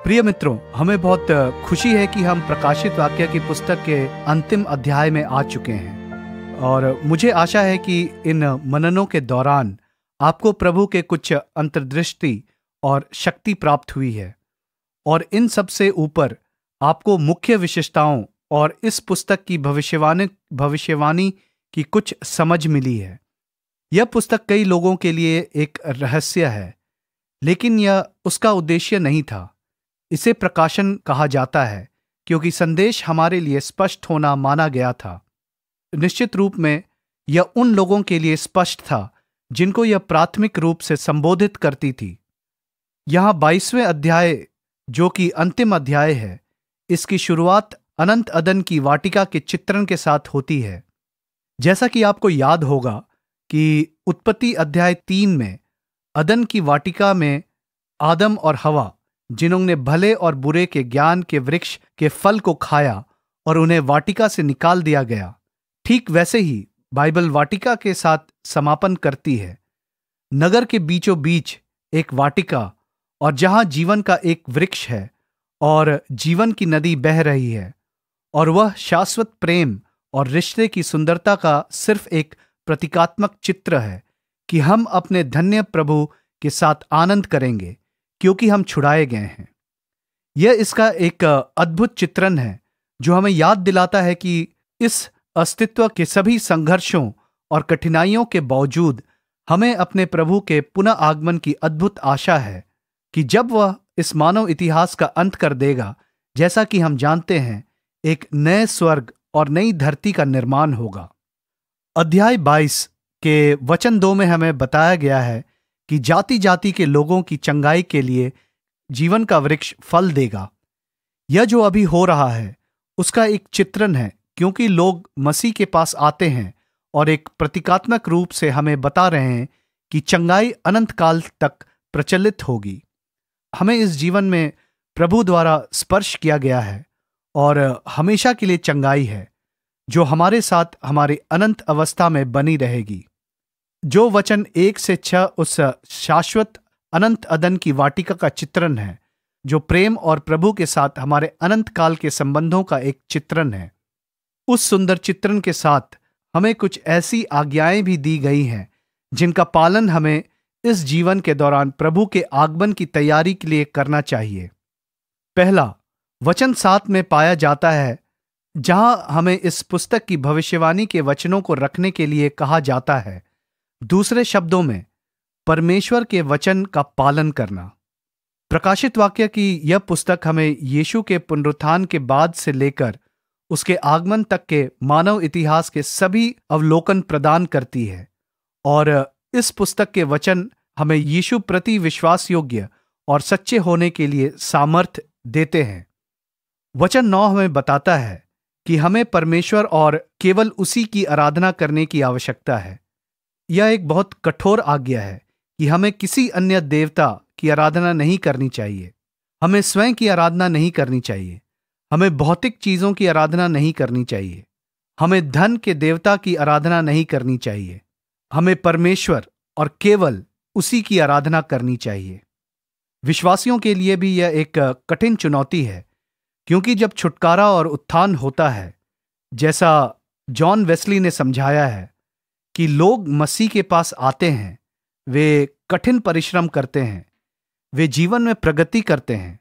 प्रिय मित्रों, हमें बहुत खुशी है कि हम प्रकाशित वाक्य की पुस्तक के अंतिम अध्याय में आ चुके हैं और मुझे आशा है कि इन मननों के दौरान आपको प्रभु के कुछ अंतर्दृष्टि और शक्ति प्राप्त हुई है और इन सब से ऊपर आपको मुख्य विशेषताओं और इस पुस्तक की भविष्यवाणी की कुछ समझ मिली है। यह पुस्तक कई लोगों के लिए एक रहस्य है, लेकिन यह उसका उद्देश्य नहीं था। इसे प्रकाशन कहा जाता है क्योंकि संदेश हमारे लिए स्पष्ट होना माना गया था। निश्चित रूप में यह उन लोगों के लिए स्पष्ट था जिनको यह प्राथमिक रूप से संबोधित करती थी। यहां 22वें अध्याय, जो कि अंतिम अध्याय है, इसकी शुरुआत अनंत अदन की वाटिका के चित्रण के साथ होती है। जैसा कि आपको याद होगा कि उत्पत्ति अध्याय 3 में अदन की वाटिका में आदम और हवा, जिन्होंने भले और बुरे के ज्ञान के वृक्ष के फल को खाया और उन्हें वाटिका से निकाल दिया गया, ठीक वैसे ही बाइबल वाटिका के साथ समापन करती है। नगर के बीचों बीच एक वाटिका और जहां जीवन का एक वृक्ष है और जीवन की नदी बह रही है, और वह शाश्वत प्रेम और रिश्ते की सुंदरता का सिर्फ एक प्रतीकात्मक चित्र है कि हम अपने धन्य प्रभु के साथ आनंद करेंगे क्योंकि हम छुड़ाए गए हैं। यह इसका एक अद्भुत चित्रण है जो हमें याद दिलाता है कि इस अस्तित्व के सभी संघर्षों और कठिनाइयों के बावजूद हमें अपने प्रभु के पुनः आगमन की अद्भुत आशा है कि जब वह इस मानव इतिहास का अंत कर देगा, जैसा कि हम जानते हैं, एक नए स्वर्ग और नई धरती का निर्माण होगा। अध्याय 22 के वचन 2 में हमें बताया गया है कि जाति जाति के लोगों की चंगाई के लिए जीवन का वृक्ष फल देगा। यह जो अभी हो रहा है उसका एक चित्रण है, क्योंकि लोग मसीह के पास आते हैं और एक प्रतीकात्मक रूप से हमें बता रहे हैं कि चंगाई अनंत काल तक प्रचलित होगी। हमें इस जीवन में प्रभु द्वारा स्पर्श किया गया है और हमेशा के लिए चंगाई है जो हमारे साथ हमारी अनंत अवस्था में बनी रहेगी। जो वचन 1 से 6 उस शाश्वत अनंत अदन की वाटिका का चित्रण है, जो प्रेम और प्रभु के साथ हमारे अनंत काल के संबंधों का एक चित्रण है। उस सुंदर चित्रण के साथ हमें कुछ ऐसी आज्ञाएं भी दी गई हैं जिनका पालन हमें इस जीवन के दौरान प्रभु के आगमन की तैयारी के लिए करना चाहिए। पहला, वचन 7 में पाया जाता है, जहां हमें इस पुस्तक की भविष्यवाणी के वचनों को रखने के लिए कहा जाता है। दूसरे शब्दों में, परमेश्वर के वचन का पालन करना। प्रकाशित वाक्य की यह पुस्तक हमें यीशु के पुनरुत्थान के बाद से लेकर उसके आगमन तक के मानव इतिहास के सभी अवलोकन प्रदान करती है और इस पुस्तक के वचन हमें यीशु प्रति विश्वास योग्य और सच्चे होने के लिए सामर्थ्य देते हैं। वचन 9 हमें बताता है कि हमें परमेश्वर और केवल उसी की आराधना करने की आवश्यकता है। यह एक बहुत कठोर आज्ञा है कि हमें किसी अन्य देवता की आराधना नहीं करनी चाहिए। हमें स्वयं की आराधना नहीं करनी चाहिए। हमें भौतिक चीजों की आराधना नहीं करनी चाहिए। हमें धन के देवता की आराधना नहीं करनी चाहिए। हमें परमेश्वर और केवल उसी की आराधना करनी चाहिए। विश्वासियों के लिए भी यह एक कठिन चुनौती है, क्योंकि जब छुटकारा और उत्थान होता है, जैसा जॉन वेस्ली ने समझाया है कि लोग मसीह के पास आते हैं, वे कठिन परिश्रम करते हैं, वे जीवन में प्रगति करते हैं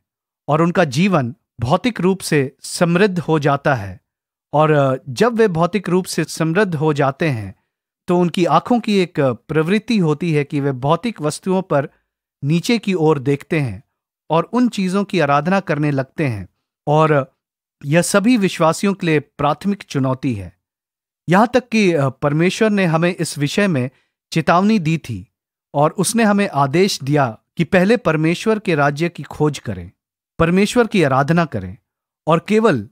और उनका जीवन भौतिक रूप से समृद्ध हो जाता है। और जब वे भौतिक रूप से समृद्ध हो जाते हैं तो उनकी आंखों की एक प्रवृत्ति होती है कि वे भौतिक वस्तुओं पर नीचे की ओर देखते हैं और उन चीजों की आराधना करने लगते हैं। और यह सभी विश्वासियों के लिए प्राथमिक चुनौती है। यहां तक कि परमेश्वर ने हमें इस विषय में चेतावनी दी थी और उसने हमें आदेश दिया कि पहले परमेश्वर के राज्य की खोज करें, परमेश्वर की आराधना करें और केवल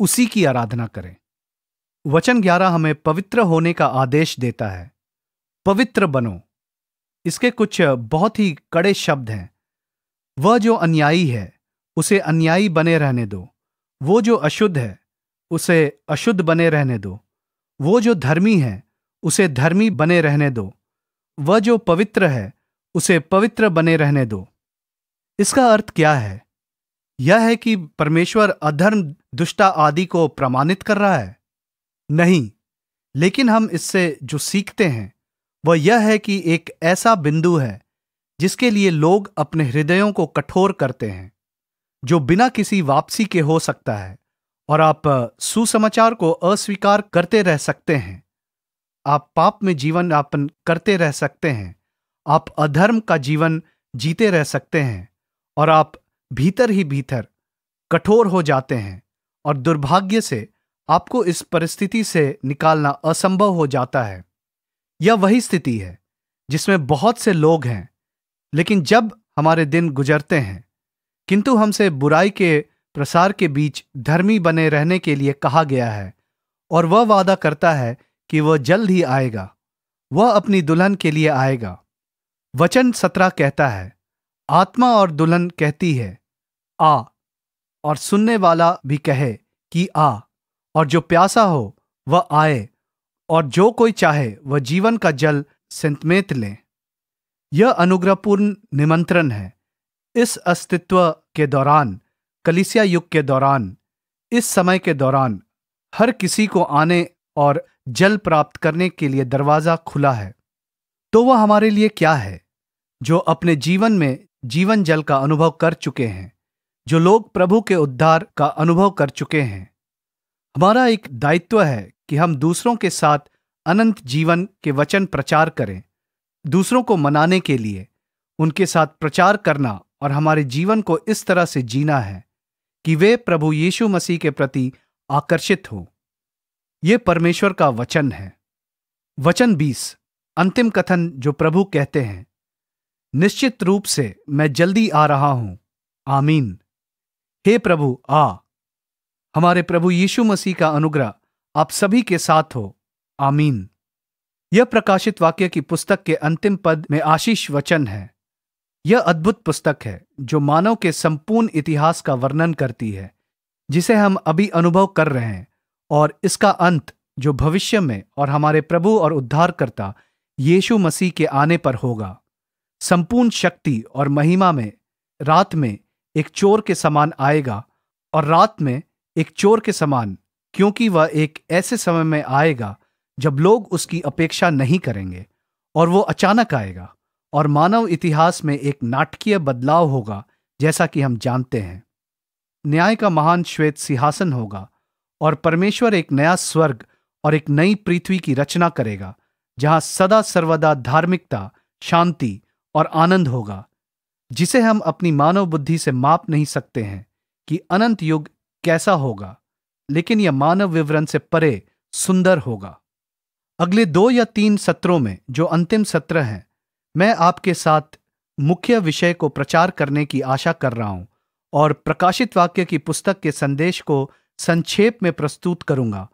उसी की आराधना करें। वचन 11 हमें पवित्र होने का आदेश देता है। पवित्र बनो। इसके कुछ बहुत ही कड़े शब्द हैं। वह जो अन्यायी है उसे अन्यायी बने रहने दो। वो जो अशुद्ध है उसे अशुद्ध बने रहने दो। वो जो धर्मी है उसे धर्मी बने रहने दो। वह जो पवित्र है उसे पवित्र बने रहने दो। इसका अर्थ क्या है? यह है कि परमेश्वर अधर्म, दुष्टता आदि को प्रमाणित कर रहा है? नहीं, लेकिन हम इससे जो सीखते हैं वह यह है कि एक ऐसा बिंदु है जिसके लिए लोग अपने हृदयों को कठोर करते हैं, जो बिना किसी वापसी के हो सकता है, और आप सुसमाचार को अस्वीकार करते रह सकते हैं। आप पाप में जीवन यापन करते रह सकते हैं, आप अधर्म का जीवन जीते रह सकते हैं, और आप भीतर ही भीतर कठोर हो जाते हैं, और दुर्भाग्य से आपको इस परिस्थिति से निकालना असंभव हो जाता है। यह वही स्थिति है जिसमें बहुत से लोग हैं, लेकिन जब हमारे दिन गुजरते हैं, किंतु हमसे बुराई के प्रसार के बीच धर्मी बने रहने के लिए कहा गया है, और वह वादा करता है कि वह जल्द ही आएगा, वह अपनी दुल्हन के लिए आएगा। वचन 17 कहता है, आत्मा और दुल्हन कहती है आ, और सुनने वाला भी कहे कि आ, और जो प्यासा हो वह आए, और जो कोई चाहे वह जीवन का जल सेंतमेत ले। यह अनुग्रहपूर्ण निमंत्रण है। इस अस्तित्व के दौरान, कलीसिया युग के दौरान, इस समय के दौरान हर किसी को आने और जल प्राप्त करने के लिए दरवाजा खुला है। तो वह हमारे लिए क्या है जो अपने जीवन में जीवन जल का अनुभव कर चुके हैं, जो लोग प्रभु के उद्धार का अनुभव कर चुके हैं? हमारा एक दायित्व है कि हम दूसरों के साथ अनंत जीवन के वचन प्रचार करें, दूसरों को मनाने के लिए उनके साथ प्रचार करना, और हमारे जीवन को इस तरह से जीना है कि वे प्रभु यीशु मसीह के प्रति आकर्षित हो। यह परमेश्वर का वचन है। वचन 20, अंतिम कथन जो प्रभु कहते हैं, निश्चित रूप से मैं जल्दी आ रहा हूं, आमीन। हे प्रभु आ। हमारे प्रभु यीशु मसीह का अनुग्रह आप सभी के साथ हो, आमीन। यह प्रकाशित वाक्य की पुस्तक के अंतिम पद में आशीष वचन है। यह अद्भुत पुस्तक है जो मानव के संपूर्ण इतिहास का वर्णन करती है, जिसे हम अभी अनुभव कर रहे हैं, और इसका अंत जो भविष्य में और हमारे प्रभु और उद्धारकर्ता यीशु मसीह के आने पर होगा। संपूर्ण शक्ति और महिमा में रात में एक चोर के समान आएगा, और रात में एक चोर के समान, क्योंकि वह एक ऐसे समय में आएगा जब लोग उसकी अपेक्षा नहीं करेंगे, और वो अचानक आएगा, और मानव इतिहास में एक नाटकीय बदलाव होगा, जैसा कि हम जानते हैं। न्याय का महान श्वेत सिंहासन होगा, और परमेश्वर एक नया स्वर्ग और एक नई पृथ्वी की रचना करेगा, जहां सदा सर्वदा धार्मिकता, शांति और आनंद होगा, जिसे हम अपनी मानव बुद्धि से माप नहीं सकते हैं कि अनंत युग कैसा होगा, लेकिन यह मानव विवरण से परे सुंदर होगा। अगले 2 या 3 सत्रों में, जो अंतिम सत्र हैं, मैं आपके साथ मुख्य विषय को प्रचार करने की आशा कर रहा हूं, और प्रकाशित वाक्य की पुस्तक के संदेश को संक्षेप में प्रस्तुत करूंगा,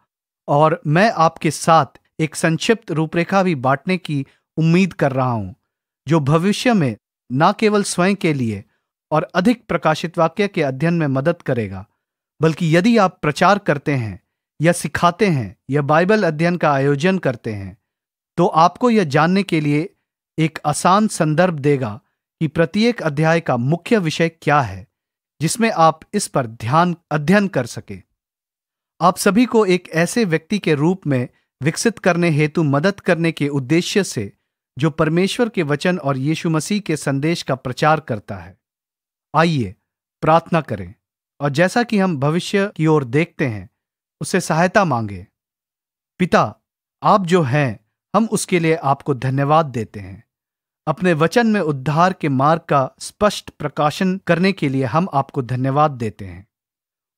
और मैं आपके साथ एक संक्षिप्त रूपरेखा भी बांटने की उम्मीद कर रहा हूं, जो भविष्य में न केवल स्वयं के लिए और अधिक प्रकाशित वाक्य के अध्ययन में मदद करेगा, बल्कि यदि आप प्रचार करते हैं या सिखाते हैं या बाइबल अध्ययन का आयोजन करते हैं, तो आपको यह जानने के लिए एक आसान संदर्भ देगा कि प्रत्येक अध्याय का मुख्य विषय क्या है, जिसमें आप इस पर ध्यान अध्ययन कर सके। आप सभी को एक ऐसे व्यक्ति के रूप में विकसित करने हेतु मदद करने के उद्देश्य से, जो परमेश्वर के वचन और यीशु मसीह के संदेश का प्रचार करता है। आइए प्रार्थना करें, और जैसा कि हम भविष्य की ओर देखते हैं, उससे सहायता मांगे। पिता, आप जो हैं, हम उसके लिए आपको धन्यवाद देते हैं। अपने वचन में उद्धार के मार्ग का स्पष्ट प्रकाशन करने के लिए हम आपको धन्यवाद देते हैं।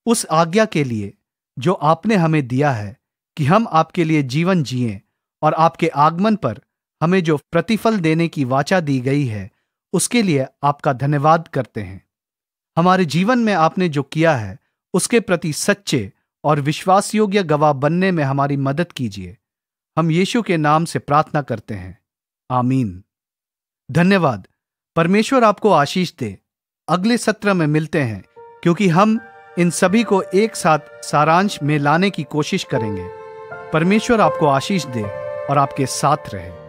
उस आज्ञा के लिए जो आपने हमें दिया है कि हम आपके लिए जीवन जिएं, और आपके आगमन पर हमें जो प्रतिफल देने की वाचा दी गई है, उसके लिए आपका धन्यवाद करते हैं। हमारे जीवन में आपने जो किया है, उसके प्रति सच्चे और विश्वास योग्य गवाह बनने में हमारी मदद कीजिए। हम यीशु के नाम से प्रार्थना करते हैं, आमीन। धन्यवाद। परमेश्वर आपको आशीष दे। अगले सत्र में मिलते हैं, क्योंकि हम इन सभी को एक साथ सारांश में लाने की कोशिश करेंगे। परमेश्वर आपको आशीष दे और आपके साथ रहे।